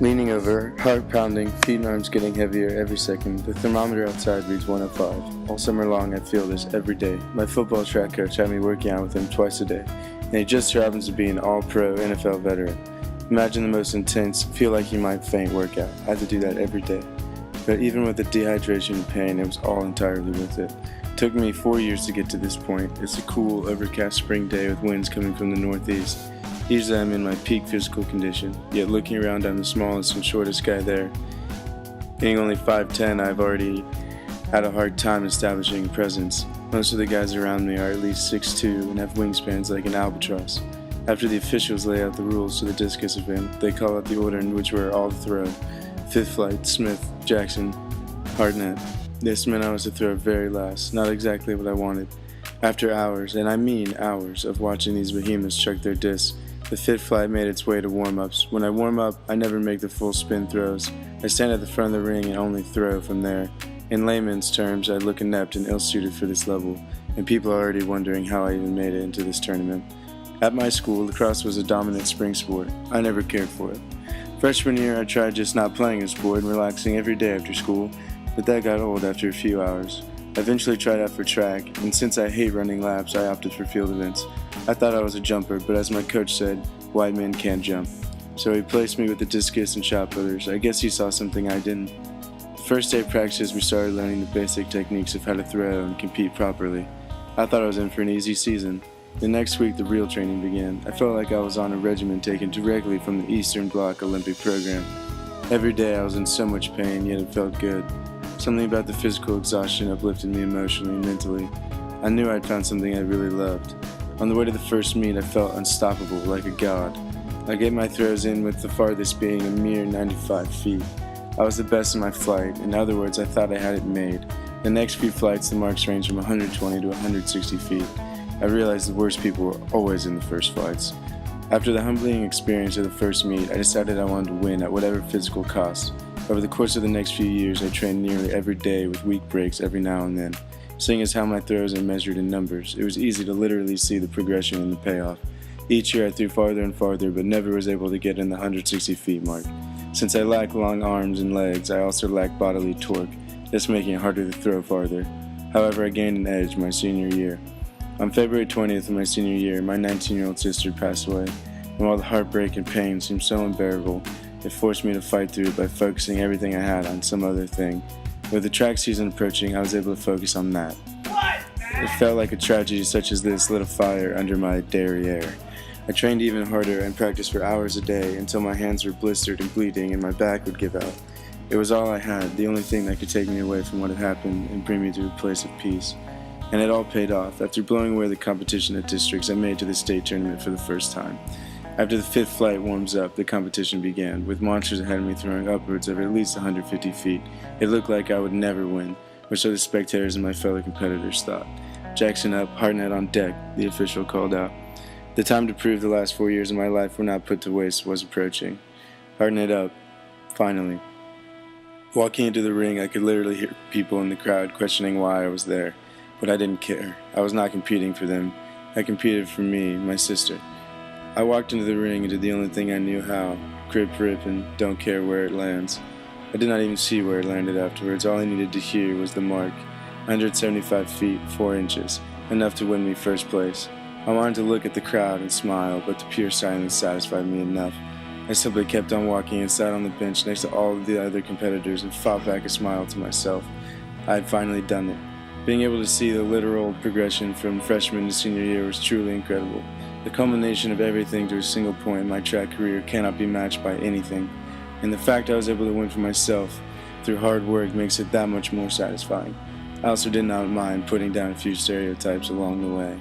Leaning over, heart pounding, feet and arms getting heavier every second. The thermometer outside reads 105. All summer long I feel this every day. My football track coach had me working out with him twice a day, and he just so happens to be an all-pro NFL veteran. Imagine the most intense, feel like you might faint workout. I had to do that every day. But even with the dehydration and pain, it was all entirely worth it. It took me 4 years to get to this point. It's a cool, overcast spring day with winds coming from the northeast. Usually I'm in my peak physical condition, yet looking around I'm the smallest and shortest guy there. Being only 5'10", I've already had a hard time establishing a presence. Most of the guys around me are at least 6'2" and have wingspans like an albatross. After the officials lay out the rules to the discus event, they call out the order in which we're all to throw. Fifth flight, Smith, Jackson, hartnett. This meant I was to throw very last, not exactly what I wanted. After hours, and I mean hours, of watching these behemoths chuck their discs, the fifth flight made its way to warm-ups. When I warm up, I never make the full spin throws. I stand at the front of the ring and only throw from there. In layman's terms, I look inept and ill-suited for this level, and people are already wondering how I even made it into this tournament. At my school, lacrosse was a dominant spring sport. I never cared for it. Freshman year, I tried just not playing a sport and relaxing every day after school, but that got old after a few hours. I eventually tried out for track, and since I hate running laps, I opted for field events. I thought I was a jumper, but as my coach said, white men can't jump. So he placed me with the discus and shot putters. I guess he saw something I didn't. The first day of practice, we started learning the basic techniques of how to throw and compete properly. I thought I was in for an easy season. The next week, the real training began. I felt like I was on a regimen taken directly from the Eastern Bloc Olympic program. Every day I was in so much pain, yet it felt good. Something about the physical exhaustion uplifted me emotionally and mentally. I knew I'd found something I really loved. On the way to the first meet, I felt unstoppable, like a god. I get my throws in with the farthest being a mere 95 feet. I was the best in my flight. In other words, I thought I had it made. The next few flights, the marks ranged from 120 to 160 feet. I realized the worst people were always in the first flights. After the humbling experience of the first meet, I decided I wanted to win at whatever physical cost. Over the course of the next few years, I trained nearly every day with week breaks every now and then. Seeing as how my throws are measured in numbers, it was easy to literally see the progression and the payoff. Each year I threw farther and farther, but never was able to get in the 160 feet mark. Since I lack long arms and legs, I also lack bodily torque, thus making it harder to throw farther. However, I gained an edge my senior year. On February 20th of my senior year, my 19-year-old sister passed away, and while the heartbreak and pain seemed so unbearable, it forced me to fight through it by focusing everything I had on some other thing. With the track season approaching, I was able to focus on that. It felt like a tragedy such as this lit a fire under my derriere. I trained even harder and practiced for hours a day until my hands were blistered and bleeding and my back would give out. It was all I had, the only thing that could take me away from what had happened and bring me to a place of peace. And it all paid off. After blowing away the competition at districts, I made it to the state tournament for the first time. After the fifth flight warms up, the competition began, with monsters ahead of me throwing upwards of at least 150 feet. It looked like I would never win, or so the spectators and my fellow competitors thought. Jackson up, hartnett on deck, the official called out. The time to prove the last 4 years of my life were not put to waste was approaching. Hartnett up, finally. Walking into the ring, I could literally hear people in the crowd questioning why I was there. But I didn't care. I was not competing for them. I competed for me, my sister. I walked into the ring and did the only thing I knew how, grip and don't care where it lands. I did not even see where it landed afterwards. All I needed to hear was the mark, 175 feet, 4 inches, enough to win me first place. I wanted to look at the crowd and smile, but the pure silence satisfied me enough. I simply kept on walking and sat on the bench next to all of the other competitors and fought back a smile to myself. I had finally done it. Being able to see the literal progression from freshman to senior year was truly incredible. The culmination of everything to a single point in my track career cannot be matched by anything, and the fact I was able to win for myself through hard work makes it that much more satisfying. I also did not mind putting down a few stereotypes along the way.